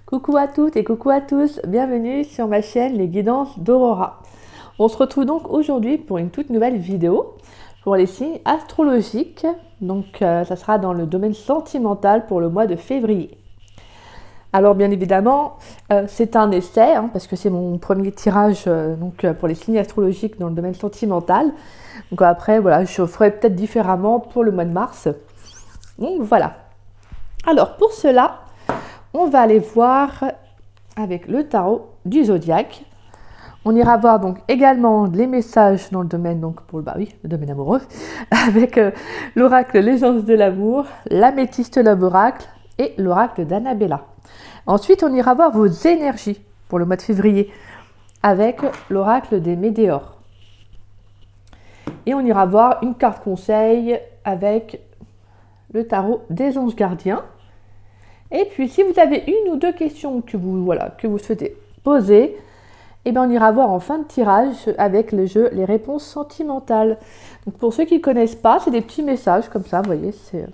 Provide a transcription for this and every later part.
Coucou à toutes et coucou à tous, bienvenue sur ma chaîne Les Guidances d'Aurora. On se retrouve donc aujourd'hui pour une toute nouvelle vidéo pour les signes astrologiques. Donc ça sera dans le domaine sentimental pour le mois de février. Alors bien évidemment, c'est un essai, parce que c'est mon premier tirage pour les signes astrologiques dans le domaine sentimental. Donc après, voilà, je ferai peut-être différemment pour le mois de mars. Donc voilà. Alors pour cela, on va aller voir avec le tarot du zodiaque. On ira voir donc également les messages dans le domaine, donc pour le domaine amoureux, avec l'oracle Légence de l'amour, l'améthyste love oracle et l'oracle d'Annabella. Ensuite, on ira voir vos énergies pour le mois de février avec l'oracle des météores. Et on ira voir une carte conseil avec le tarot des anges gardiens. Et puis, si vous avez une ou deux questions que vous souhaitez poser, eh bien, on ira voir en fin de tirage avec le jeu les réponses sentimentales. Donc, pour ceux qui ne connaissent pas, c'est des petits messages comme ça, vous voyez, c'est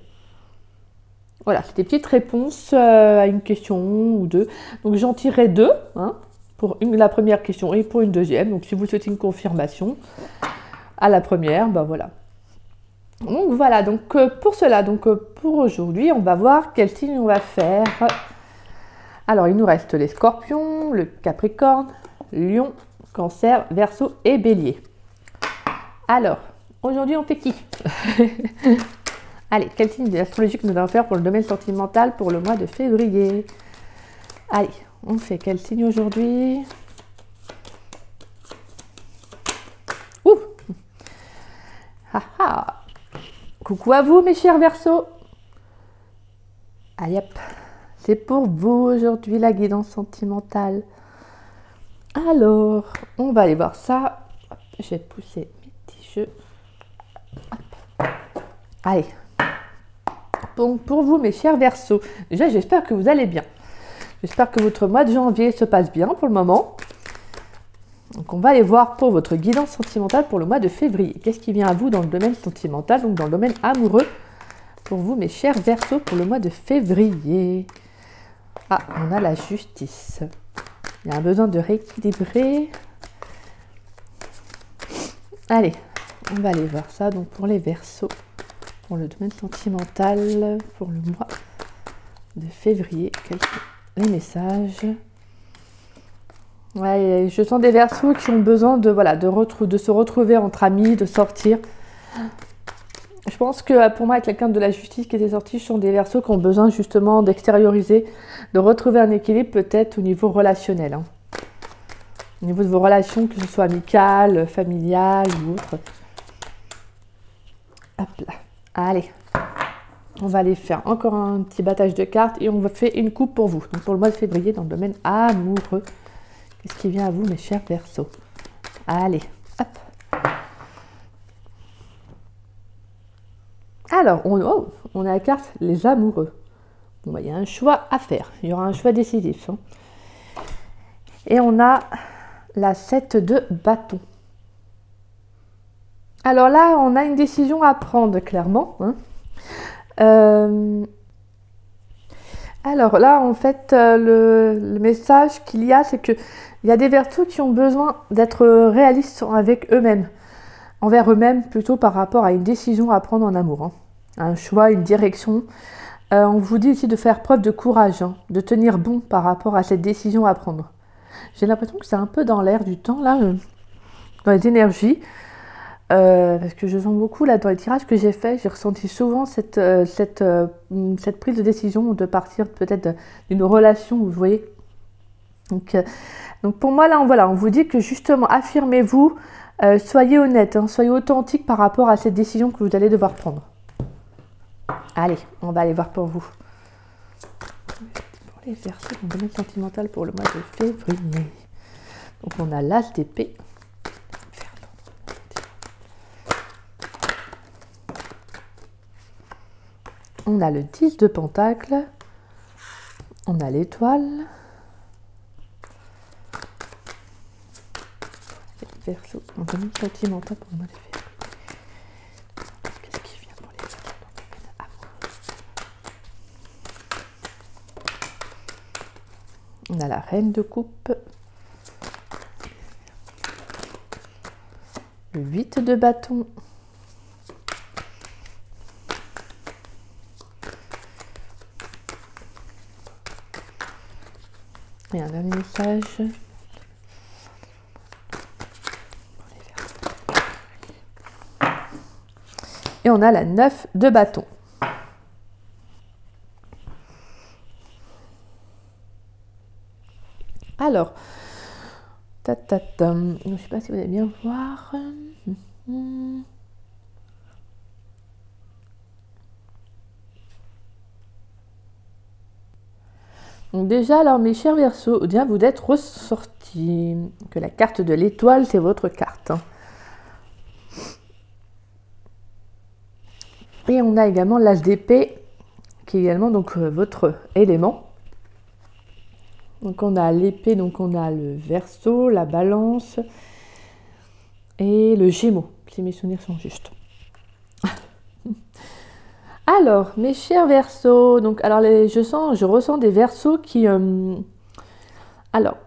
des petites réponses à une question ou deux. Donc, j'en tirerai deux, pour la première question et pour une deuxième. Donc, si vous souhaitez une confirmation à la première, ben voilà. Donc voilà, donc pour cela, pour aujourd'hui, on va voir quel signe on va faire. Alors, il nous reste les scorpions, le capricorne, lion, cancer, verseau et bélier. Alors, aujourd'hui, on fait qui? Allez, quel signe astrologique nous allons faire pour le domaine sentimental pour le mois de février? Allez, on fait quel signe aujourd'hui? Ouh! Haha! Coucou à vous mes chers Verseaux. Allez hop, c'est pour vous aujourd'hui la guidance sentimentale. Alors, on va aller voir ça. Hop, je vais pousser mes petits jeux. Hop. Allez, pour vous mes chers Verseaux, déjà j'espère que vous allez bien. J'espère que votre mois de janvier se passe bien pour le moment. Donc on va aller voir pour votre guidance sentimentale pour le mois de février. Qu'est-ce qui vient à vous dans le domaine sentimental, donc dans le domaine amoureux, pour vous mes chers Verseaux pour le mois de février? Ah, on a la justice. Il y a un besoin de rééquilibrer. Allez, on va aller voir ça donc pour les Verseaux, pour le domaine sentimental, pour le mois de février. Quels sont les messages? Ouais, je sens des Verseaux qui ont besoin de se retrouver entre amis, de sortir. Je pense que pour moi, avec la carte de la justice qui était sortie, ce sont des Verseaux qui ont besoin justement d'extérioriser, de retrouver un équilibre peut-être au niveau relationnel. Au niveau de vos relations, que ce soit amicales, familiales ou autres. Hop là. Allez, on va aller faire encore un petit battage de cartes et on va faire une coupe pour vous. Donc pour le mois de février dans le domaine amoureux. Qu'est-ce qui vient à vous, mes chers Verseaux? Allez, hop. Alors, on a la carte les amoureux. Bon, il y a un choix à faire. Il y aura un choix décisif. Et on a la 7 de bâton. Alors là, on a une décision à prendre, clairement. Alors là, en fait, le message qu'il y a, c'est que il y a des Verseaux qui ont besoin d'être réalistes avec eux-mêmes, envers eux-mêmes plutôt par rapport à une décision à prendre en amour, un choix, une direction. On vous dit aussi de faire preuve de courage, de tenir bon par rapport à cette décision à prendre. J'ai l'impression que c'est un peu dans l'air du temps, là, dans les énergies, parce que je sens beaucoup, là, dans les tirages que j'ai faits, j'ai ressenti souvent cette prise de décision de partir peut-être d'une relation, vous voyez. Donc pour moi, là, on vous dit que justement, affirmez-vous, soyez honnête, soyez authentique par rapport à cette décision que vous allez devoir prendre. Allez, on va aller voir pour vous. Pour les Verseaux dans le domaine sentimental pour le mois de février. Donc on a l'As d'épée. On a le 10 de pentacle. On a l'étoile. Verseau dans le domaine sentimental pour le mois de février. Qu'est-ce qui vient pour les Verseaux dans le domaine amoureux? On a la reine de coupe. Le 8 de bâton. Et un dernier message. Et on a la 9 de bâton. Alors, je ne sais pas si vous allez bien voir. Donc déjà, alors mes chers Verseaux, bien vous êtes ressortis que la carte de l'étoile, c'est votre carte. Et on a également l'as d'épée, qui est également donc votre élément. Donc on a l'épée, donc on a le Verseau, la balance et le Gémeaux, si mes souvenirs sont justes. Alors, mes chers Verseaux, donc alors je ressens des Verseaux qui, alors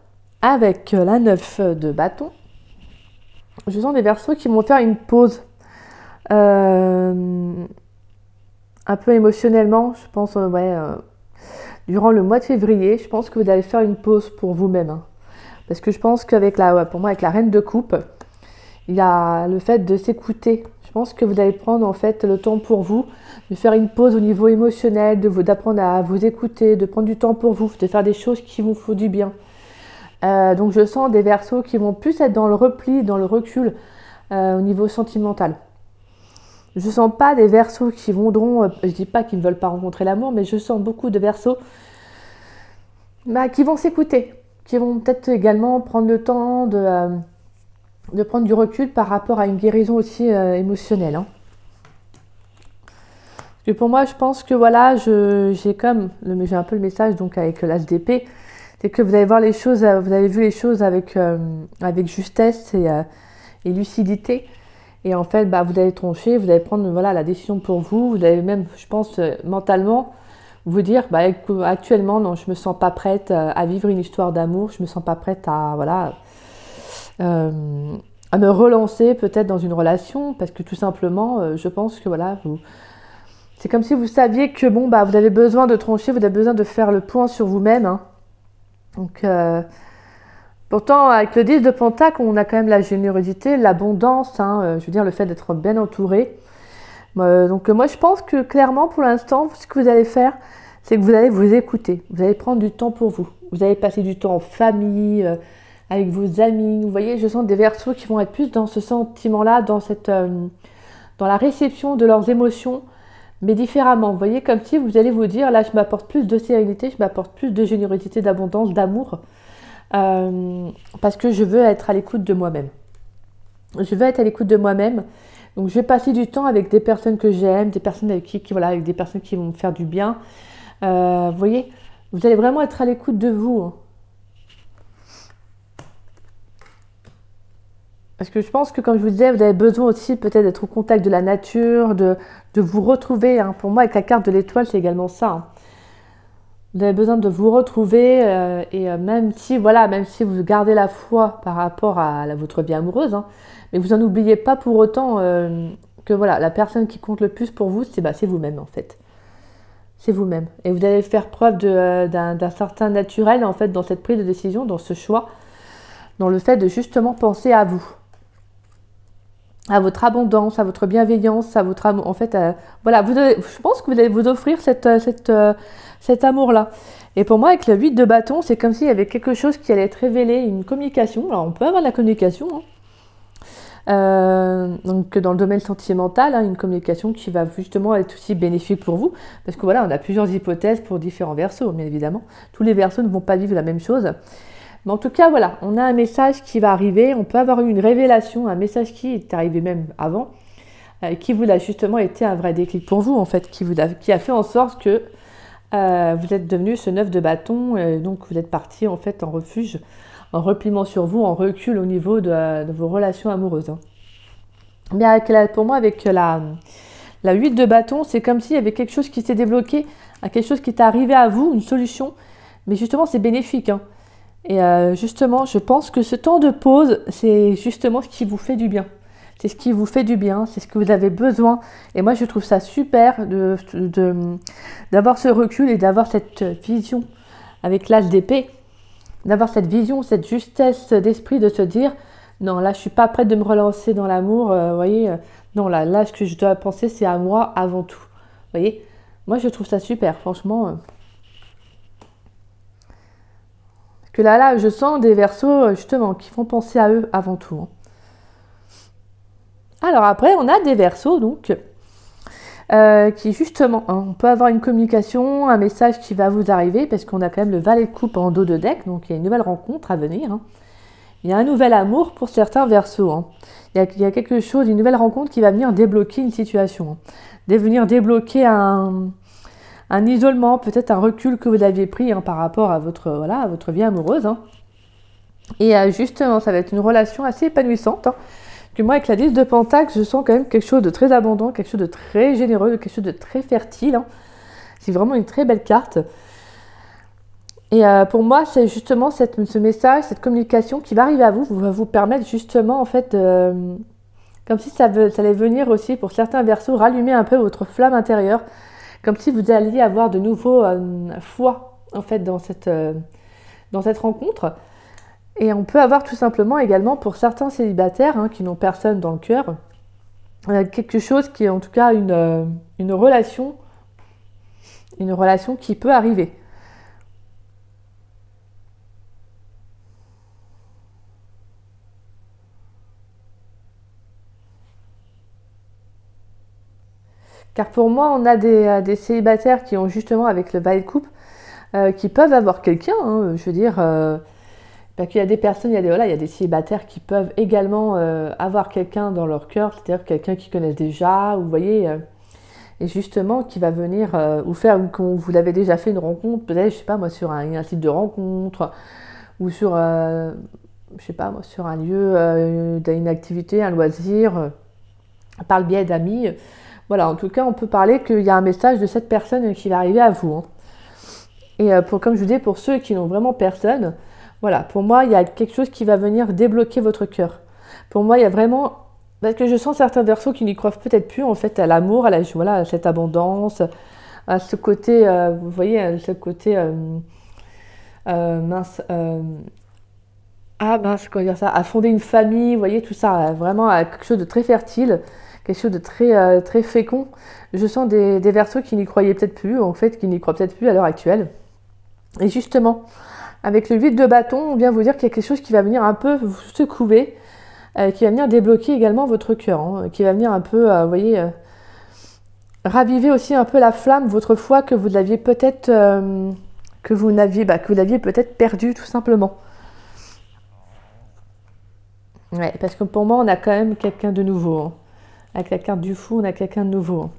avec la 9 de bâton, je sens des Verseaux qui vont faire une pause, un peu émotionnellement, je pense, durant le mois de février, je pense que vous allez faire une pause pour vous-même, hein. Parce que je pense qu'avec pour moi, avec la reine de coupe, il y a le fait de s'écouter. Je pense que vous allez prendre en fait le temps pour vous, de faire une pause au niveau émotionnel, d'apprendre à vous écouter, de prendre du temps pour vous, de faire des choses qui vous font du bien. Donc je sens des Verseaux qui vont plus être dans le repli, dans le recul au niveau sentimental. Je sens pas des Verseaux qui voudront, je dis pas qu'ils ne veulent pas rencontrer l'amour, mais je sens beaucoup de Verseaux qui vont s'écouter, qui vont peut-être également prendre le temps de prendre du recul par rapport à une guérison aussi émotionnelle. Hein. Et pour moi, je pense que voilà, j'ai un peu le message donc avec l'as d'épée, c'est que vous allez voir les choses, vous avez vu les choses avec justesse et lucidité. Et en fait, vous allez trancher, vous allez prendre la décision pour vous. Vous allez même, je pense, mentalement, vous dire, actuellement, non, je me sens pas prête à vivre une histoire d'amour. Je me sens pas prête à me relancer peut-être dans une relation, parce que tout simplement, je pense que c'est comme si vous saviez que vous avez besoin de trancher, vous avez besoin de faire le point sur vous-même. Hein. Donc pourtant, avec le 10 de Pentacle, on a quand même la générosité, l'abondance, je veux dire le fait d'être bien entouré. Donc moi, je pense que clairement, pour l'instant, ce que vous allez faire, c'est que vous allez vous écouter. Vous allez prendre du temps pour vous. Vous allez passer du temps en famille, avec vos amis. Vous voyez, je sens des Verseaux qui vont être plus dans ce sentiment-là, dans la réception de leurs émotions, mais différemment. Vous voyez, comme si vous allez vous dire, là, je m'apporte plus de sérénité, je m'apporte plus de générosité, d'abondance, d'amour. Parce que je veux être à l'écoute de moi-même. Je veux être à l'écoute de moi-même. Donc, je vais passer du temps avec des personnes que j'aime, des personnes avec avec des personnes qui vont me faire du bien. Vous voyez, vous allez vraiment être à l'écoute de vous. Hein. Parce que je pense que, comme je vous disais, vous avez besoin aussi peut-être d'être au contact de la nature, de vous retrouver. Hein. Pour moi, avec la carte de l'étoile, c'est également ça. Hein. Vous avez besoin de vous retrouver même si vous gardez la foi par rapport à votre vie amoureuse, hein, mais vous n'en oubliez pas pour autant que la personne qui compte le plus pour vous, c'est vous-même en fait. C'est vous-même. Et vous allez faire preuve d'un certain naturel en fait dans cette prise de décision, dans ce choix, dans le fait de justement penser à vous, à votre abondance, à votre bienveillance, à votre amour. En fait, je pense que vous allez vous offrir cet amour-là. Et pour moi, avec le 8 de bâton, c'est comme s'il y avait quelque chose qui allait être révélé, une communication. Alors, on peut avoir de la communication, donc dans le domaine sentimental, une communication qui va justement être aussi bénéfique pour vous. Parce que on a plusieurs hypothèses pour différents Verseaux, bien évidemment. Tous les Verseaux ne vont pas vivre la même chose. Mais en tout cas, on a un message qui va arriver. On peut avoir eu une révélation, un message qui est arrivé même avant, qui vous a justement été un vrai déclic pour vous, en fait, qui a fait en sorte que vous êtes devenu ce 9 de bâton, donc vous êtes parti en fait en refuge, en repliement sur vous, en recul au niveau de vos relations amoureuses. Hein. Mais pour moi, avec la 8 de bâton, c'est comme s'il y avait quelque chose qui s'est débloqué, quelque chose qui est arrivé à vous, une solution, mais justement c'est bénéfique. Hein. Et justement, je pense que ce temps de pause, c'est justement ce qui vous fait du bien. C'est ce qui vous fait du bien, c'est ce que vous avez besoin. Et moi, je trouve ça super d'avoir ce recul et d'avoir cette vision avec l'as d'épée. D'avoir cette vision, cette justesse d'esprit de se dire, non, là, je suis pas prête de me relancer dans l'amour. Vous voyez, non, là, ce que je dois penser, c'est à moi avant tout. Vous voyez, moi, je trouve ça super, franchement. Que là, je sens des Verseaux, justement, qui font penser à eux avant tout. Hein. Alors après, on a des Verseaux, donc, qui justement, hein, on peut avoir une communication, un message qui va vous arriver, parce qu'on a quand même le valet de coupe en dos de deck, donc il y a une nouvelle rencontre à venir. Hein. Il y a un nouvel amour pour certains Verseaux. Hein. Il y a quelque chose, une nouvelle rencontre qui va venir débloquer une situation. Hein. Venir débloquer un isolement, peut-être un recul que vous aviez pris hein, par rapport à à votre vie amoureuse. Hein. Et justement, ça va être une relation assez épanouissante. Hein. Que moi, avec la 10 de Pentacle, je sens quand même quelque chose de très abondant, quelque chose de très généreux, quelque chose de très fertile. Hein. C'est vraiment une très belle carte. Et pour moi, c'est justement ce message, cette communication qui va arriver à vous, va vous permettre justement, en fait, comme si ça allait venir aussi pour certains Verseaux, rallumer un peu votre flamme intérieure, comme si vous alliez avoir de nouveau foi, en fait, dans cette rencontre. Et on peut avoir tout simplement également pour certains célibataires hein, qui n'ont personne dans le cœur, quelque chose qui est en tout cas une relation qui peut arriver. Car pour moi, on a des célibataires qui ont justement avec le valet de coupe, qui peuvent avoir quelqu'un, hein, je veux dire... Parce qu'il y a des personnes, il y a des célibataires qui peuvent également avoir quelqu'un dans leur cœur, c'est-à-dire quelqu'un qu'ils connaissent déjà, vous voyez, et justement qui va venir ou faire, ou quand vous l'avez déjà fait une rencontre, peut-être, je sais pas moi, sur un site de rencontre, ou sur, je sais pas moi, sur un lieu d'une activité, un loisir, par le biais d'amis. Voilà, en tout cas, on peut parler qu'il y a un message de cette personne qui va arriver à vous. Hein. Et comme je vous dis, pour ceux qui n'ont vraiment personne, voilà, pour moi, il y a quelque chose qui va venir débloquer votre cœur. Pour moi, il y a vraiment... Parce que je sens certains Verseaux qui n'y croient peut-être plus, en fait, à l'amour, à cette abondance, à ce côté, vous voyez, ce côté... mince... comment dire ça, à fonder une famille, vous voyez, tout ça, vraiment à quelque chose de très fertile, quelque chose de très, très fécond. Je sens des Verseaux qui n'y croyaient peut-être plus, en fait, qui n'y croient peut-être plus à l'heure actuelle. Et justement... Avec le 8 de bâton, on vient vous dire qu'il y a quelque chose qui va venir un peu vous secouer, qui va venir débloquer également votre cœur, hein, qui va venir un peu, vous voyez, raviver aussi un peu la flamme, votre foi que vous l'aviez peut-être, que vous l'aviez peut-être perdue tout simplement. Ouais, parce que pour moi, on a quand même quelqu'un de nouveau. Hein. Avec la carte du fou, on a quelqu'un de nouveau. Hein.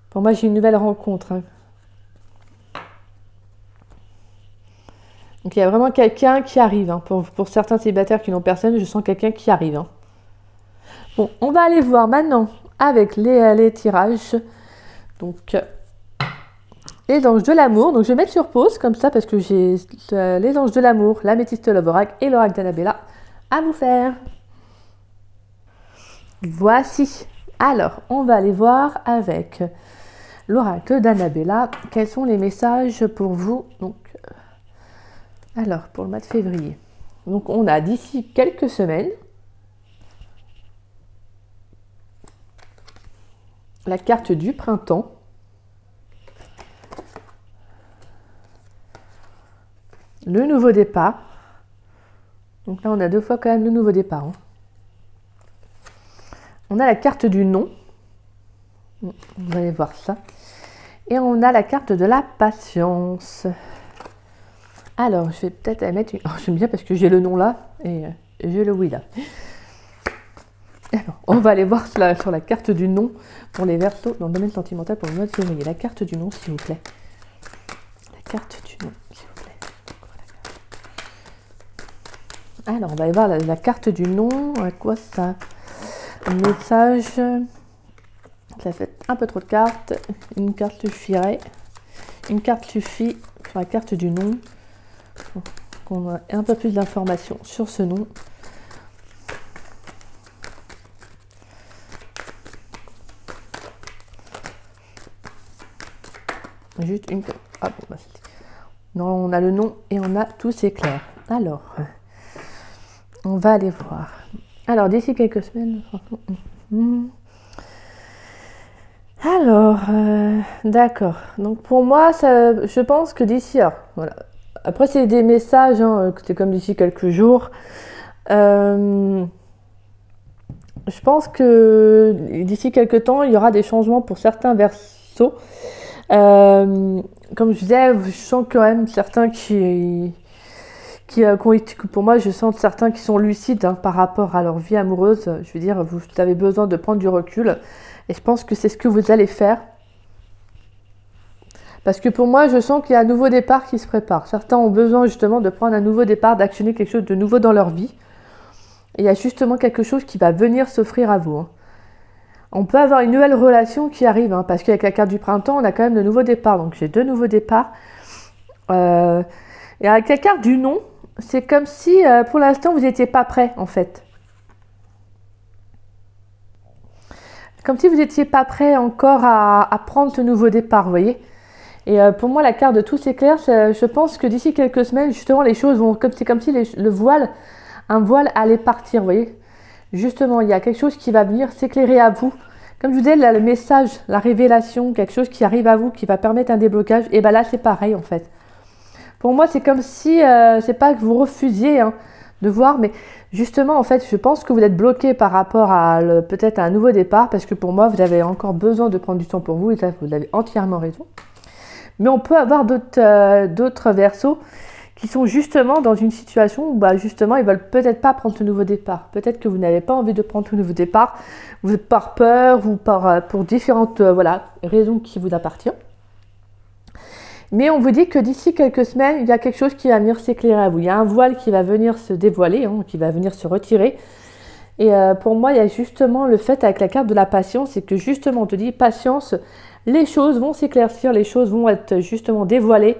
Pour moi, j'ai une nouvelle rencontre. Hein. Donc il y a vraiment quelqu'un qui arrive. Hein. Pour certains célibataires qui n'ont personne, je sens quelqu'un qui arrive. Hein. Bon, on va aller voir maintenant avec les tirages. Donc, les anges de l'amour. Donc je vais mettre sur pause comme ça parce que j'ai les anges de l'amour, l'améthyste Love Oracle et l'oracle d'Annabella à vous faire. Voici. Alors, on va aller voir avec l'oracle d'Annabella. Quels sont les messages pour vous? Donc, alors, pour le mois de février. Donc, on a d'ici quelques semaines la carte du printemps. Le nouveau départ. Donc là, on a deux fois quand même le nouveau départ. Hein. On a la carte du non. Vous allez voir ça. Et on a la carte de la patience. Alors, je vais peut-être mettre une... Oh, j'aime bien parce que j'ai le non là et j'ai le oui là. Alors, on va aller voir sur la carte du non pour les Verseaux dans le domaine sentimental pour le mois de février. La carte du non, s'il vous plaît. La carte du non, s'il vous plaît. Alors, on va aller voir la carte du non. À quoi ça? Un message. Ça fait un peu trop de cartes. Une carte suffirait. Une carte suffit sur la carte du non. qu'on a un peu plus d'informations sur ce nom. Juste une... Ah bon, bah, non, on a le nom et on a tout, c'est clair. Alors, on va aller voir. Alors, d'ici quelques semaines... Alors, d'accord. Donc, pour moi, ça, je pense que d'ici... Voilà. Après, c'est des messages, hein, c'est comme d'ici quelques jours. Je pense que d'ici quelques temps, il y aura des changements pour certains versos. Comme je disais, je sens quand même certains pour moi, je sens certains qui sont lucides hein, par rapport à leur vie amoureuse. Je veux dire, vous avez besoin de prendre du recul. Et je pense que c'est ce que vous allez faire. Parce que pour moi, je sens qu'il y a un nouveau départ qui se prépare. Certains ont besoin justement de prendre un nouveau départ, d'actionner quelque chose de nouveau dans leur vie. Et il y a justement quelque chose qui va venir s'offrir à vous. Hein. On peut avoir une nouvelle relation qui arrive, hein, parce qu'avec la carte du printemps, on a quand même de nouveaux départs. Donc j'ai 2 nouveaux départs. Et avec la carte du non, c'est comme si pour l'instant vous n'étiez pas prêt en fait. Comme si vous n'étiez pas prêt encore à prendre ce nouveau départ, vous voyez. Et pour moi, la carte de tout s'éclaire, je pense que d'ici quelques semaines, justement, les choses vont... C'est comme si un voile allait partir, vous voyez. Justement, il y a quelque chose qui va venir s'éclairer à vous. Comme je vous disais, là, le message, la révélation, quelque chose qui arrive à vous, qui va permettre un déblocage, et bien là, c'est pareil, en fait. Pour moi, c'est comme si, c'est pas que vous refusiez hein, de voir, mais justement, en fait, je pense que vous êtes bloqué par rapport à peut-être à un nouveau départ, parce que pour moi, vous avez encore besoin de prendre du temps pour vous, et ça, vous avez entièrement raison. Mais on peut avoir d'autres versos qui sont justement dans une situation où bah, justement ils veulent peut-être pas prendre ce nouveau départ. Peut-être que vous n'avez pas envie de prendre ce nouveau départ, vous êtes par peur ou pour différentes voilà, raisons qui vous appartiennent. Mais on vous dit que d'ici quelques semaines, il y a quelque chose qui va venir s'éclairer à vous. Il y a un voile qui va venir se dévoiler, hein, qui va venir se retirer. Et pour moi, il y a justement le fait avec la carte de la patience, c'est que justement on te dit patience, les choses vont s'éclaircir, les choses vont être justement dévoilées.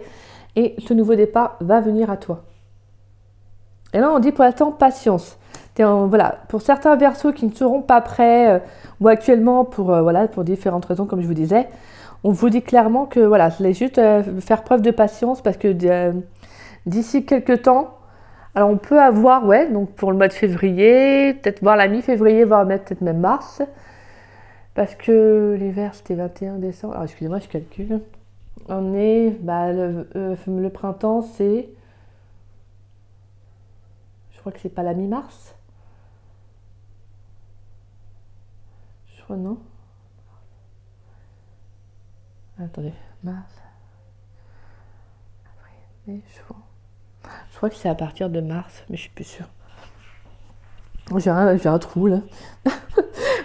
Et ce nouveau départ va venir à toi. Et là, on dit pour l'instant patience. Voilà, pour certains versos qui ne seront pas prêts, ou actuellement voilà, pour différentes raisons, comme je vous disais, on vous dit clairement que voilà, c'est juste faire preuve de patience parce que d'ici quelques temps, alors on peut avoir, ouais, donc pour le mois de février, peut-être voir la mi-février, voire peut-être même mars, parce que l'hiver c'était 21 décembre. Alors excusez-moi, je calcule. On est, bah, le printemps, c'est, je crois que c'est pas la mi-mars. Je crois non. Attendez, mars, avril, mai, juin. Je crois que c'est à partir de mars, mais je suis plus sûre. J'ai un trou là.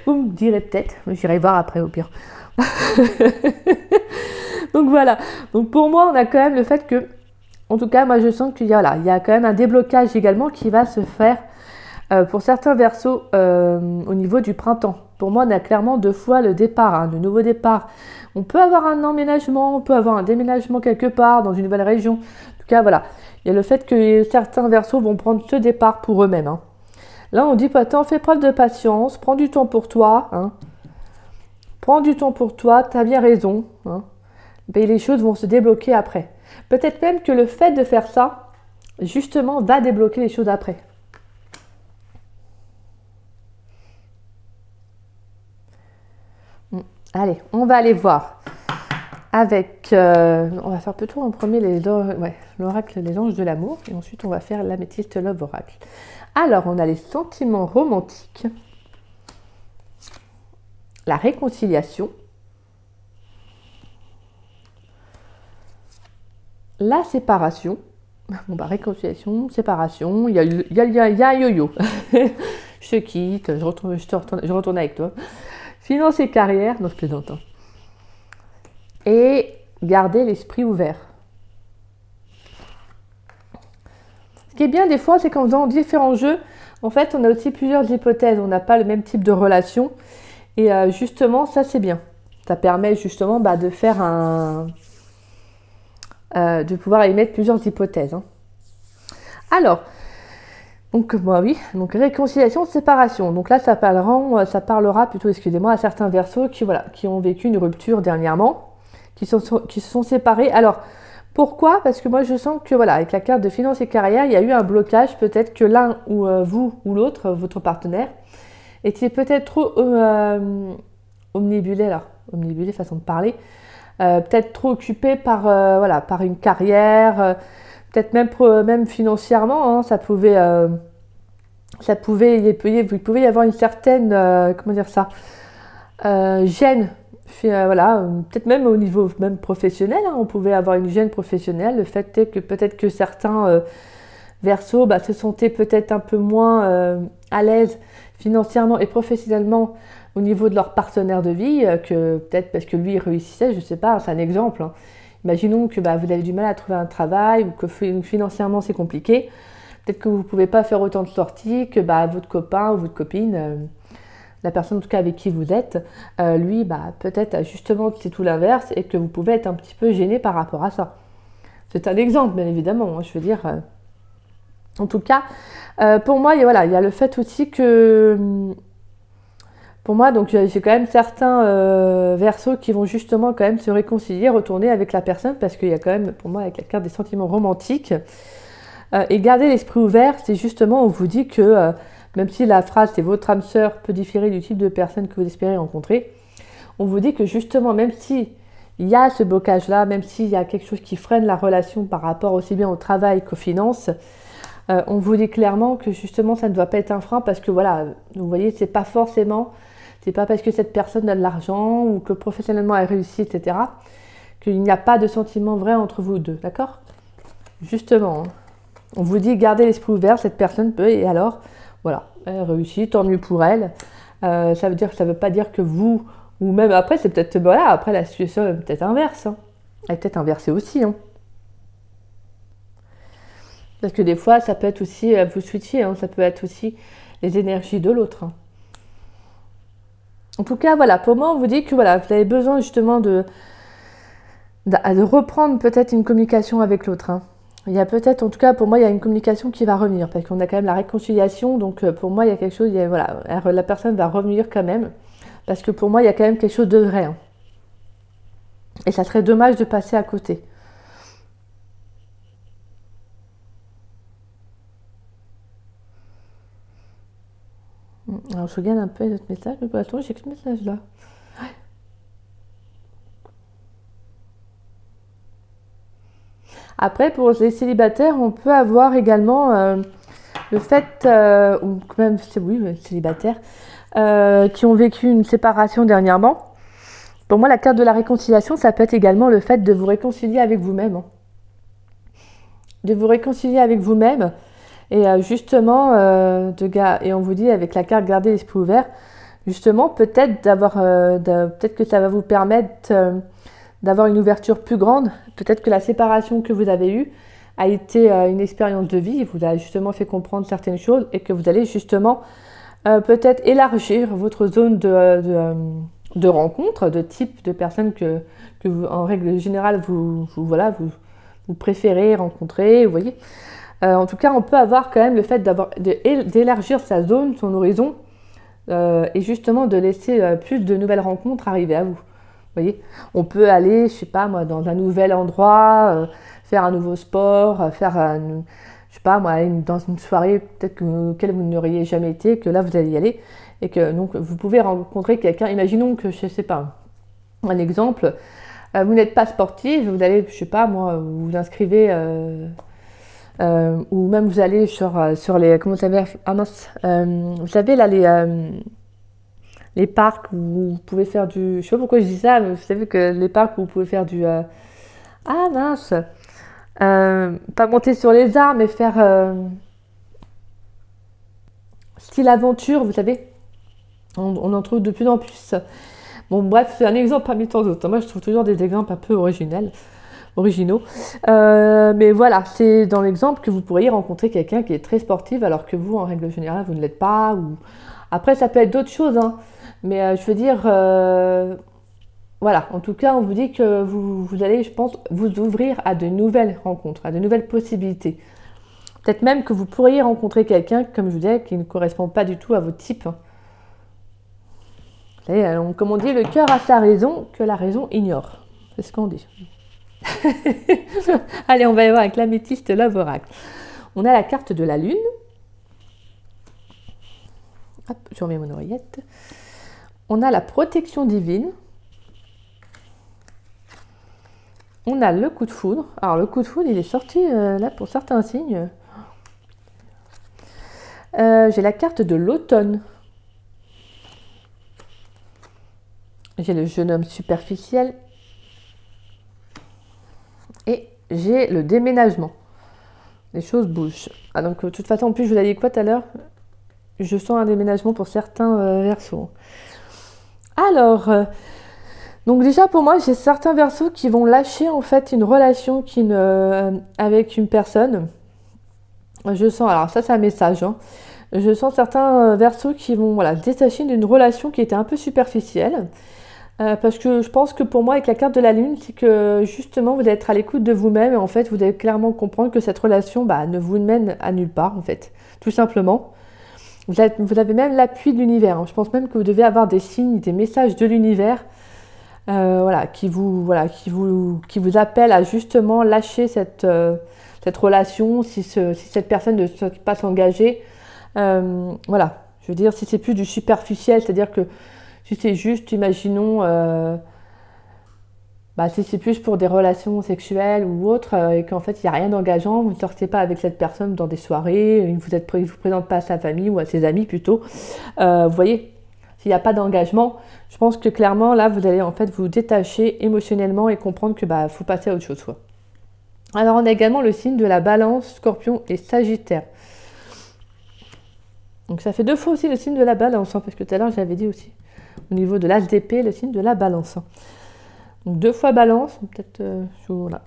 Vous me direz peut-être, mais j'irai voir après au pire. Donc voilà, donc pour moi on a quand même le fait que, en tout cas moi je sens qu'il y a, là, il y a quand même un déblocage également qui va se faire pour certains versos au niveau du printemps. Pour moi on a clairement 2 fois le départ, hein, le nouveau départ. On peut avoir un emménagement, on peut avoir un déménagement quelque part dans une nouvelle région. En tout cas voilà, il y a le fait que certains versos vont prendre ce départ pour eux-mêmes. Hein. Là on dit pas tant, fais preuve de patience, prends du temps pour toi. Hein. Prends du temps pour toi, tu as bien raison. Hein. Et les choses vont se débloquer après. Peut-être même que le fait de faire ça, justement, va débloquer les choses après. Allez, on va aller voir avec... on va faire plutôt en premier l'oracle des anges de l'amour. Et ensuite, on va faire l'améthyste love oracle. Alors, on a les sentiments romantiques. La réconciliation. La séparation. Bon bah réconciliation, séparation, il y a un yo-yo. Je te quitte, je retourne avec toi. Finance et carrière, non je plaisante. Hein. Et garder l'esprit ouvert. Ce qui est bien des fois, c'est qu'en faisant différents jeux, en fait, on a aussi plusieurs hypothèses. On n'a pas le même type de relation. Et justement, ça c'est bien. Ça permet justement bah, de faire de pouvoir émettre plusieurs hypothèses. Hein. Alors, donc bah oui, donc réconciliation, séparation. Donc là, ça parlera plutôt, excusez-moi, à certains Verseaux qui ont vécu une rupture dernièrement, qui se sont séparés. Alors, pourquoi? Parce que moi, je sens que voilà, avec la carte de finance et carrière, il y a eu un blocage. Peut-être que l'un ou vous ou l'autre, votre partenaire, était peut-être trop omnibulé, alors omnibulé façon de parler, peut-être trop occupé par voilà, par une carrière, peut-être même financièrement, hein, il pouvait y avoir une certaine comment dire ça, gêne. Voilà, peut-être même au niveau même professionnel, hein, on pouvait avoir une gêne professionnelle. Le fait est que peut-être que certains Verseaux se sentaient peut-être un peu moins à l'aise financièrement et professionnellement au niveau de leur partenaire de vie, que peut-être parce que lui il réussissait, je sais pas, c'est un exemple. Hein. Imaginons que vous avez du mal à trouver un travail ou que financièrement c'est compliqué. Peut-être que vous ne pouvez pas faire autant de sorties que votre copain ou votre copine, la personne en tout cas avec qui vous êtes, lui peut-être justement c'est tout l'inverse et que vous pouvez être un petit peu gêné par rapport à ça. C'est un exemple bien évidemment, hein, je veux dire. En tout cas, pour moi, il y a le fait aussi que, pour moi, donc j'ai quand même certains Verseaux qui vont justement quand même se réconcilier, retourner avec la personne, parce qu'il y a quand même, pour moi, avec la carte des sentiments romantiques, et garder l'esprit ouvert, c'est justement, on vous dit que, même si la phrase c'est votre âme sœur peut différer du type de personne que vous espérez rencontrer, on vous dit que justement, même si il y a ce blocage-là, même s'il y a quelque chose qui freine la relation par rapport aussi bien au travail qu'aux finances, on vous dit clairement que justement ça ne doit pas être un frein parce que voilà, vous voyez, c'est pas parce que cette personne a de l'argent ou que professionnellement elle réussit, etc., qu'il n'y a pas de sentiment vrai entre vous deux, d'accord? Justement, hein. On vous dit gardez l'esprit ouvert, cette personne peut, et alors, voilà, elle réussit, tant mieux pour elle. Ça veut pas dire que vous, ou même après, c'est peut-être, voilà, après la situation est peut-être inverse, hein. Elle est peut-être inversée aussi, hein. Parce que des fois, ça peut être aussi, vous switcher, hein, ça peut être aussi les énergies de l'autre. Hein. En tout cas, voilà, pour moi, on vous dit que voilà, vous avez besoin justement de reprendre peut-être une communication avec l'autre. Hein. Il y a peut-être, en tout cas, pour moi, il y a une communication qui va revenir, parce qu'on a quand même la réconciliation, donc pour moi, il y a quelque chose, voilà, la personne va revenir quand même, parce que pour moi, il y a quand même quelque chose de vrai. Hein. Et ça serait dommage de passer à côté. Alors je regarde un peu les autres messages, mais pour l'instant j'ai que ce message-là. Après, pour les célibataires, on peut avoir également le fait, ou même oui, célibataires, qui ont vécu une séparation dernièrement. Pour moi, la carte de la réconciliation, ça peut être également le fait de vous réconcilier avec vous-même. Hein. De vous réconcilier avec vous-même. Et justement, et on vous dit avec la carte garder l'esprit ouvert, justement peut-être peut-être que ça va vous permettre d'avoir une ouverture plus grande. Peut-être que la séparation que vous avez eue a été une expérience de vie, vous a justement fait comprendre certaines choses et que vous allez justement peut-être élargir votre zone de rencontre, de type de personnes que vous, en règle générale, vous préférez rencontrer, vous voyez. En tout cas, on peut avoir quand même le fait d'élargir sa zone, son horizon, et justement de laisser plus de nouvelles rencontres arriver à vous. Vous voyez, on peut aller, je sais pas moi, dans un nouvel endroit, faire un nouveau sport, je sais pas moi, dans une soirée peut-être auquel vous n'auriez jamais été, que là vous allez y aller, et que donc vous pouvez rencontrer quelqu'un. Imaginons que, je sais pas, un exemple, vous n'êtes pas sportif, vous allez, je sais pas moi, vous vous inscrivez. Ou même vous allez sur les, comment ça s'appelle, vous savez là les parcs où vous pouvez faire je sais pas pourquoi je dis ça, mais vous savez que les parcs où vous pouvez faire ah mince, pas monter sur les arbres, mais faire style aventure, vous savez, on en trouve de plus en plus. Bon bref, c'est un exemple parmi tant d'autres. Moi je trouve toujours des exemples un peu originaux. Mais voilà, c'est dans l'exemple que vous pourriez rencontrer quelqu'un qui est très sportif alors que vous, en règle générale, vous ne l'êtes pas. Ou... Après, ça peut être d'autres choses, hein. Mais je veux dire, voilà, en tout cas, on vous dit que vous allez, je pense, vous ouvrir à de nouvelles rencontres, à de nouvelles possibilités. Peut-être même que vous pourriez rencontrer quelqu'un, comme je vous disais, qui ne correspond pas du tout à votre type. Vous savez, comme on dit, le cœur a sa raison, que la raison ignore. C'est ce qu'on dit. Allez, on va y voir avec l'améthyste Love Oracle. On a la carte de la lune. Hop, je remets mon oreillette. On a la protection divine. On a le coup de foudre. Alors, le coup de foudre, il est sorti là pour certains signes. J'ai la carte de l'automne. J'ai le jeune homme superficiel. Et j'ai le déménagement. Les choses bougent. Ah, donc, de toute façon, en plus, je vous l'ai dit quoi tout à l'heure? Je sens un déménagement pour certains Verseaux. Alors, donc déjà pour moi, j'ai certains Verseaux qui vont lâcher en fait une relation avec une personne. Je sens, alors ça c'est un message, hein. Je sens certains Verseaux qui vont se détacher d'une relation qui était un peu superficielle. Parce que je pense que pour moi, avec la carte de la lune, c'est que justement, vous allez être à l'écoute de vous-même et en fait, vous allez clairement comprendre que cette relation ne vous mène à nulle part, en fait, tout simplement. Vous avez même l'appui de l'univers, hein. Je pense même que vous devez avoir des signes, des messages de l'univers qui vous appellent à justement lâcher cette relation si cette personne ne souhaite pas s'engager. Je veux dire, si c'est plus du superficiel, c'est-à-dire que si c'est juste, imaginons, si c'est plus pour des relations sexuelles ou autres, et qu'en fait il n'y a rien d'engageant, vous ne sortez pas avec cette personne dans des soirées, vous ne vous présente pas à sa famille ou à ses amis plutôt. Vous voyez, s'il n'y a pas d'engagement, je pense que clairement là vous allez en fait vous détacher émotionnellement et comprendre que faut passer à autre chose, quoi. Alors on a également le signe de la Balance, Scorpion et Sagittaire. Donc ça fait 2 fois aussi le signe de la Balance, hein, parce que tout à l'heure j'avais dit aussi. Au niveau de l'as d'épée, le signe de la Balance. Donc 2 fois Balance, peut-être là.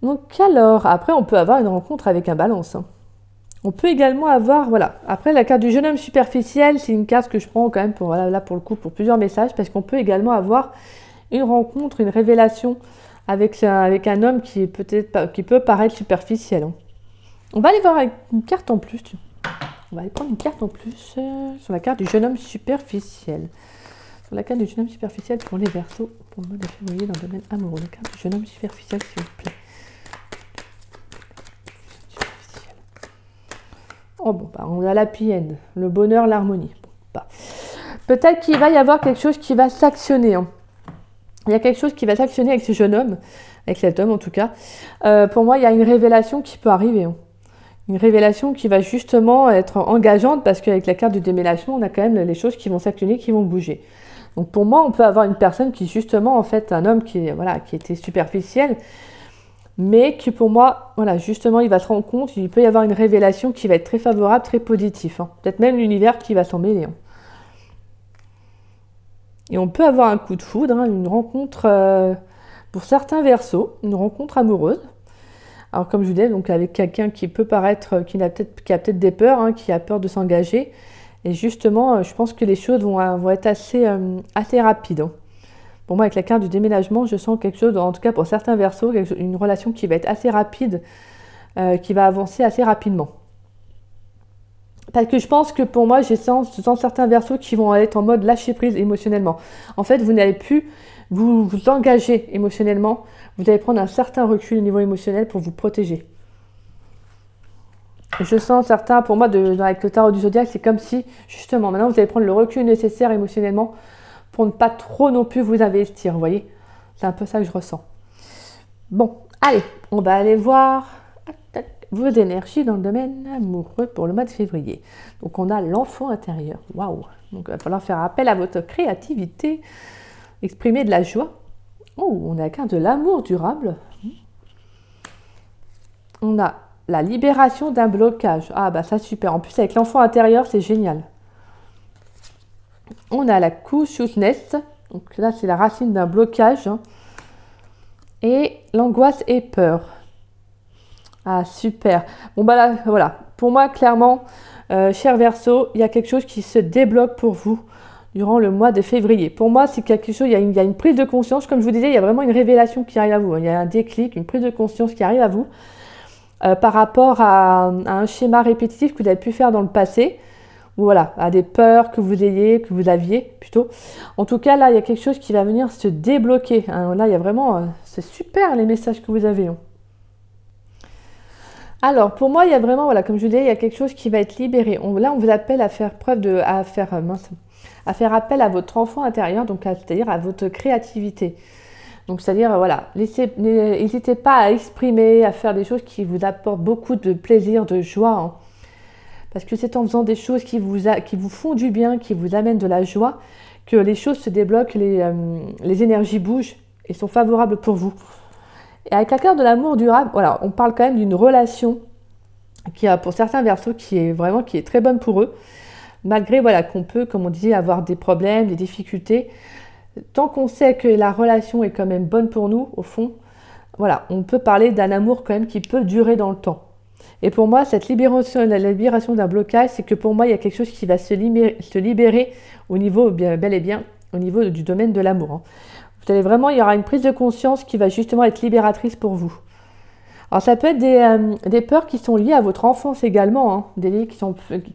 Donc alors, après on peut avoir une rencontre avec un Balance, hein. On peut également avoir, après la carte du jeune homme superficiel, c'est une carte que je prends quand même pour, là pour le coup, pour plusieurs messages, parce qu'on peut également avoir une rencontre, une révélation avec un homme qui peut paraître superficiel, hein. On va aller voir avec une carte en plus. On va aller prendre une carte en plus sur la carte du jeune homme superficiel. Sur la carte du jeune homme superficiel pour les Verseaux, pour le mois de février dans le domaine amoureux. La carte du jeune homme superficiel, s'il vous plaît. Oh bon, on a l'happy end, le bonheur, l'harmonie. Peut-être qu'il va y avoir quelque chose qui va s'actionner, hein. Il y a quelque chose qui va s'actionner avec ce jeune homme, avec cet homme en tout cas. Pour moi, il y a une révélation qui peut arriver, hein. Une révélation qui va justement être engageante parce qu'avec la carte du déménagement, on a quand même les choses qui vont s'actionner, qui vont bouger. Donc pour moi, on peut avoir une personne qui justement, en fait, un homme qui était superficiel, mais qui pour moi, justement, il va se rendre compte, il peut y avoir une révélation qui va être très favorable, très positive, hein. Peut-être même l'univers qui va s'en mêler, hein. Et on peut avoir un coup de foudre, hein, une rencontre, pour certains Verseaux, une rencontre amoureuse. Alors comme je vous disais, donc avec quelqu'un qui peut paraître, qui a peut-être des peurs, hein, qui a peur de s'engager. Et justement, je pense que les choses vont être assez rapides, hein. Pour moi, avec la carte du déménagement, je sens quelque chose, en tout cas pour certains Verseaux, une relation qui va être assez rapide, qui va avancer assez rapidement. Parce que je pense que pour moi, je sens certains Verseaux qui vont être en mode lâcher prise émotionnellement. En fait, vous n'allez plus vous engager émotionnellement. Vous allez prendre un certain recul au niveau émotionnel pour vous protéger. Je sens certains, pour moi, avec le tarot du zodiaque, c'est comme si, justement, maintenant, vous allez prendre le recul nécessaire émotionnellement pour ne pas trop non plus vous investir, vous voyez. C'est un peu ça que je ressens. Bon, allez, on va aller voir vos énergies dans le domaine amoureux pour le mois de février. Donc, on a l'enfant intérieur. Waouh! Donc, il va falloir faire appel à votre créativité, exprimer de la joie. Oh, on a la carte de l'amour durable. On a la libération d'un blocage. Ah, bah ça, super. En plus, avec l'enfant intérieur, c'est génial. On a la consciousness. Donc là, c'est la racine d'un blocage. Et l'angoisse et peur. Ah, super. Bon, bah là, voilà. Pour moi, clairement, cher Verseau, il y a quelque chose qui se débloque pour vous durant le mois de février. Pour moi, c'est quelque chose, il y a une prise de conscience. Comme je vous disais, il y a vraiment une révélation qui arrive à vous. Il y a un déclic, une prise de conscience qui arrive à vous. par rapport à un schéma répétitif que vous avez pu faire dans le passé, ou voilà, à des peurs que vous aviez plutôt. En tout cas, là, il y a quelque chose qui va venir se débloquer. Hein. Là, il y a vraiment, c'est super les messages que vous avez. Hein. Alors, pour moi, il y a vraiment, voilà, comme je vous disais, il y a quelque chose qui va être libéré. Là, on vous appelle à faire preuve de, à faire appel à votre enfant intérieur, donc c'est-à-dire à votre créativité. Donc, c'est-à-dire, voilà, n'hésitez pas à exprimer, à faire des choses qui vous apportent beaucoup de plaisir, de joie. Hein. Parce que c'est en faisant des choses qui vous font du bien, qui vous amènent de la joie, que les choses se débloquent, les énergies bougent et sont favorables pour vous. Et avec la carte de l'amour durable, voilà, on parle quand même d'une relation qui a pour certains Verseaux qui est très bonne pour eux. Malgré voilà, qu'on peut, comme on dit, avoir des problèmes, des difficultés. Tant qu'on sait que la relation est quand même bonne pour nous, au fond, voilà, on peut parler d'un amour quand même qui peut durer dans le temps. Et pour moi, cette libération, la libération d'un blocage, c'est que pour moi, il y a quelque chose qui va se libérer au niveau, bel et bien, au niveau du domaine de l'amour. Hein. Vous allez vraiment, il y aura une prise de conscience qui va justement être libératrice pour vous. Alors ça peut être des peurs qui sont liées à votre enfance également, hein, des liens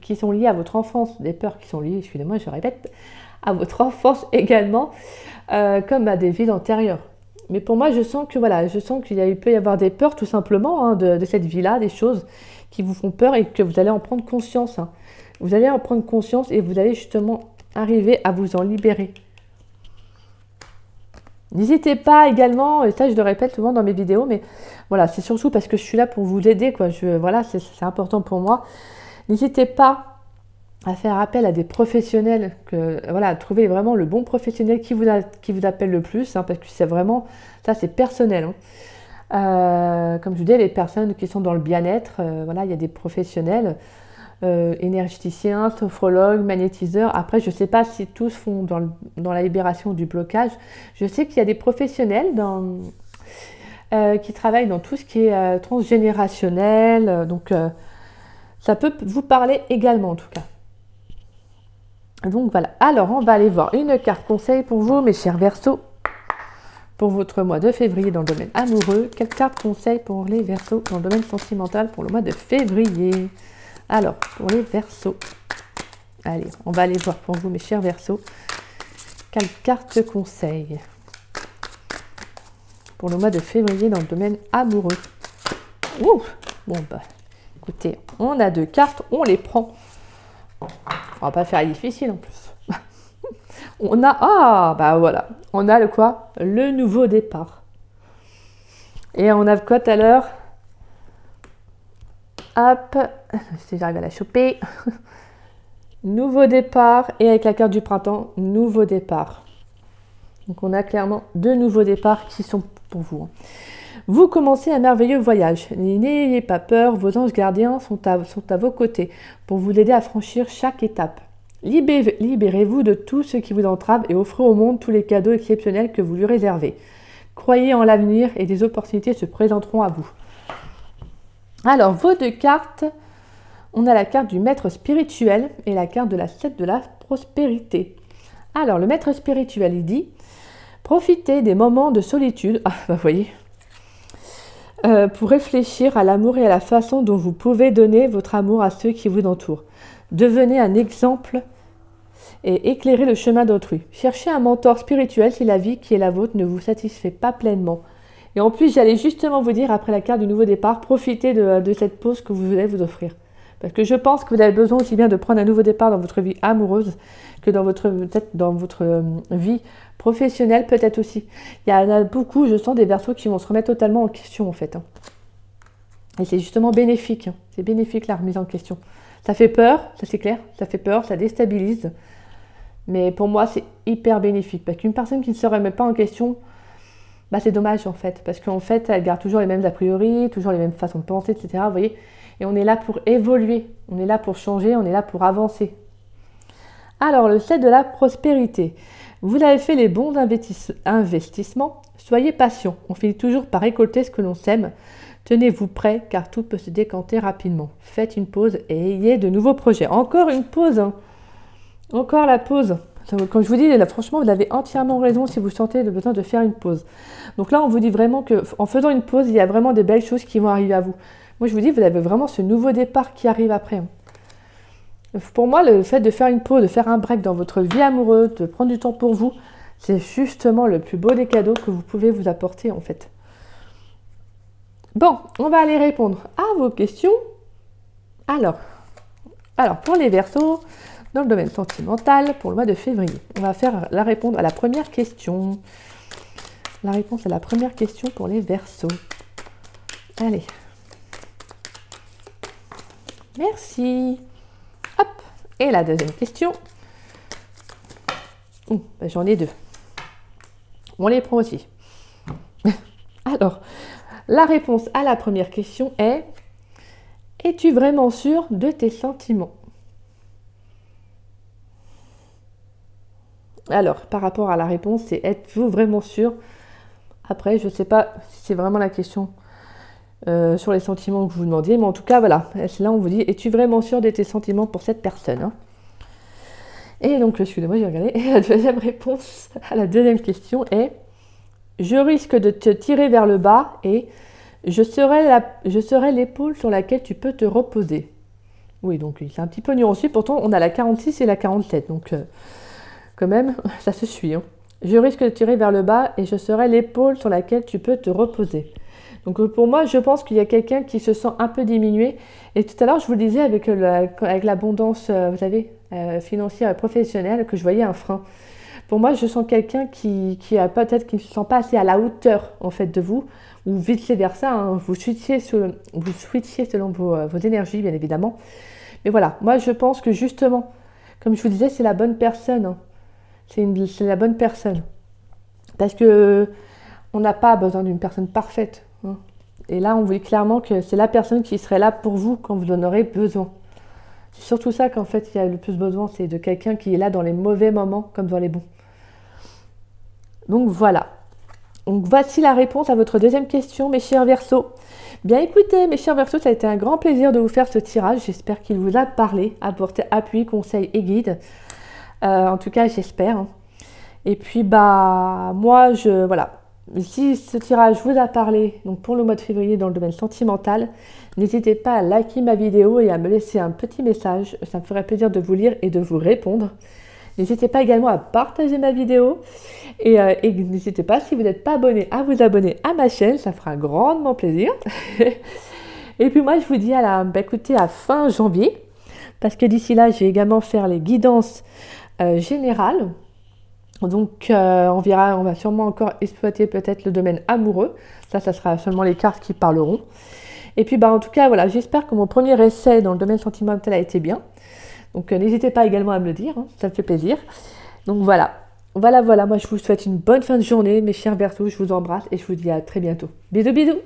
qui sont liés à votre enfance, des peurs qui sont liées, excusez-moi, je répète, à votre enfance également, comme à des vies antérieures. Mais pour moi, je sens qu'il peut y avoir des peurs tout simplement hein, de cette vie-là, des choses qui vous font peur et que vous allez en prendre conscience. Hein. Vous allez en prendre conscience et vous allez justement arriver à vous en libérer. N'hésitez pas également, et ça je le répète souvent dans mes vidéos, mais voilà, c'est surtout parce que je suis là pour vous aider, quoi. Voilà, c'est important pour moi. N'hésitez pas à faire appel à des professionnels, voilà, à trouver vraiment le bon professionnel qui vous appelle le plus, hein, parce que c'est vraiment, ça c'est personnel. Hein. Comme je vous dis, les personnes qui sont dans le bien-être, voilà, il y a des professionnels, énergéticiens, sophrologues, magnétiseurs. Après, je ne sais pas si tous font dans la libération du blocage. Je sais qu'il y a des professionnels qui travaillent dans tout ce qui est transgénérationnel, donc ça peut vous parler également en tout cas. Donc voilà, alors on va aller voir une carte conseil pour vous, mes chers Verseaux, pour votre mois de février dans le domaine amoureux. Quelle carte conseil pour les Verseaux dans le domaine sentimental pour le mois de février? Alors, pour les Verseaux, allez, on va aller voir pour vous, mes chers Verseaux, quelle carte conseil pour le mois de février dans le domaine amoureux. Ouh, bon bah, écoutez, on a 2 cartes, on les prend. On va pas faire difficile en plus. On a, bah voilà, on a le quoi? Le nouveau départ. Et on a quoi tout à l'heure? Hop, si j'arrive à la choper. Nouveau départ, et avec la carte du printemps, nouveau départ. Donc on a clairement 2 nouveaux départs qui sont pour vous. Vous commencez un merveilleux voyage. N'ayez pas peur, vos anges gardiens sont à vos côtés pour vous aider à franchir chaque étape. Libérez-vous de tout ce qui vous entrave et offrez au monde tous les cadeaux exceptionnels que vous lui réservez. Croyez en l'avenir et des opportunités se présenteront à vous. Alors, vos 2 cartes, on a la carte du maître spirituel et la carte de la 7 de la prospérité. Alors, le maître spirituel, il dit, profitez des moments de solitude, vous voyez, pour réfléchir à l'amour et à la façon dont vous pouvez donner votre amour à ceux qui vous entourent. Devenez un exemple et éclairez le chemin d'autrui. Cherchez un mentor spirituel si la vie qui est la vôtre ne vous satisfait pas pleinement. Et en plus, j'allais justement vous dire, après la carte du nouveau départ, profitez de cette pause que vous voulez vous offrir. Parce que je pense que vous avez besoin aussi bien de prendre un nouveau départ dans votre vie amoureuse que dans votre vie professionnelle peut-être aussi. Il y en a beaucoup, je sens, des Verseaux qui vont se remettre totalement en question en fait. Hein. Et c'est justement bénéfique. Hein. C'est bénéfique la remise en question. Ça fait peur, ça c'est clair, ça fait peur, ça déstabilise. Mais pour moi, c'est hyper bénéfique. Parce qu'une personne qui ne se remet pas en question, bah, c'est dommage en fait. Parce qu'en fait, elle garde toujours les mêmes a priori, toujours les mêmes façons de penser, etc. Vous voyez ? Et on est là pour évoluer, on est là pour changer, on est là pour avancer. Alors, le 7 de la prospérité. Vous avez fait les bons investissements, soyez patient. On finit toujours par récolter ce que l'on sème. Tenez-vous prêt car tout peut se décanter rapidement. Faites une pause et ayez de nouveaux projets. Encore une pause. Hein. Encore la pause. Comme je vous dis, là, franchement, vous avez entièrement raison si vous sentez le besoin de faire une pause. Donc là, on vous dit vraiment qu'en faisant une pause, il y a vraiment de belles choses qui vont arriver à vous. Moi, je vous dis, vous avez vraiment ce nouveau départ qui arrive après. Hein. Pour moi, le fait de faire une pause, de faire un break dans votre vie amoureuse, de prendre du temps pour vous, c'est justement le plus beau des cadeaux que vous pouvez vous apporter en fait. Bon, on va aller répondre à vos questions. Alors pour les Verseaux, dans le domaine sentimental, pour le mois de février, on va faire la réponse à la première question. La réponse à la première question pour les Verseaux. Allez. Merci. Hop. Et la deuxième question. J'en ai 2. On les prend aussi. Alors, la réponse à la première question est: es-tu vraiment sûr de tes sentiments? Alors, par rapport à la réponse, c'est: êtes-vous vraiment sûr? Après, je ne sais pas si c'est vraiment la question sur les sentiments que vous demandiez, mais en tout cas, voilà. Là, on vous dit: es-tu vraiment sûr de tes sentiments pour cette personne, hein? Et donc, excusez-moi, j'ai regardé. Et la deuxième réponse à la deuxième question est: je risque de te tirer vers le bas et je serai l'épaule sur laquelle tu peux te reposer. Oui, donc c'est un petit peu nuancé. Pourtant, on a la 46 et la 47. Donc, quand même, ça se suit. Hein. Je risque de te tirer vers le bas et je serai l'épaule sur laquelle tu peux te reposer. Donc, pour moi, je pense qu'il y a quelqu'un qui se sent un peu diminué. Et tout à l'heure, je vous le disais avec l'abondance, vous savez, financière et professionnelle, que je voyais un frein. Pour moi, je sens quelqu'un qui ne se sent pas assez à la hauteur en fait de vous, ou vice versa. Hein, vous switchiez selon vos énergies, bien évidemment. Mais voilà, moi je pense que justement, comme je vous disais, c'est la bonne personne. Hein. C'est la bonne personne. Parce que on n'a pas besoin d'une personne parfaite. Hein. Et là, on vous dit clairement que c'est la personne qui serait là pour vous quand vous en aurez besoin. C'est surtout ça qu'en fait, il y a le plus besoin, c'est de quelqu'un qui est là dans les mauvais moments comme dans les bons. Donc voilà. Donc voici la réponse à votre deuxième question, mes chers Verseaux. Bien écoutez, mes chers Verseaux, ça a été un grand plaisir de vous faire ce tirage. J'espère qu'il vous a parlé, apporté appui, conseil et guide. En tout cas, j'espère. Hein. Et puis, moi, voilà. Si ce tirage vous a parlé, donc pour le mois de février dans le domaine sentimental, n'hésitez pas à liker ma vidéo et à me laisser un petit message. Ça me ferait plaisir de vous lire et de vous répondre. N'hésitez pas également à partager ma vidéo et n'hésitez pas, si vous n'êtes pas abonné, à vous abonner à ma chaîne, ça fera grandement plaisir. Et puis moi, je vous dis écoutez, à fin janvier, parce que d'ici là, je vais également faire les guidances générales. Donc, on va sûrement encore exploiter peut-être le domaine amoureux. Ça sera seulement les cartes qui parleront. Et puis, en tout cas, voilà, j'espère que mon premier essai dans le domaine sentimental a été bien. Donc, n'hésitez pas également à me le dire, hein, ça me fait plaisir. Donc, voilà. Moi, je vous souhaite une bonne fin de journée, mes chers Verseaux. Je vous embrasse et je vous dis à très bientôt. Bisous, bisous!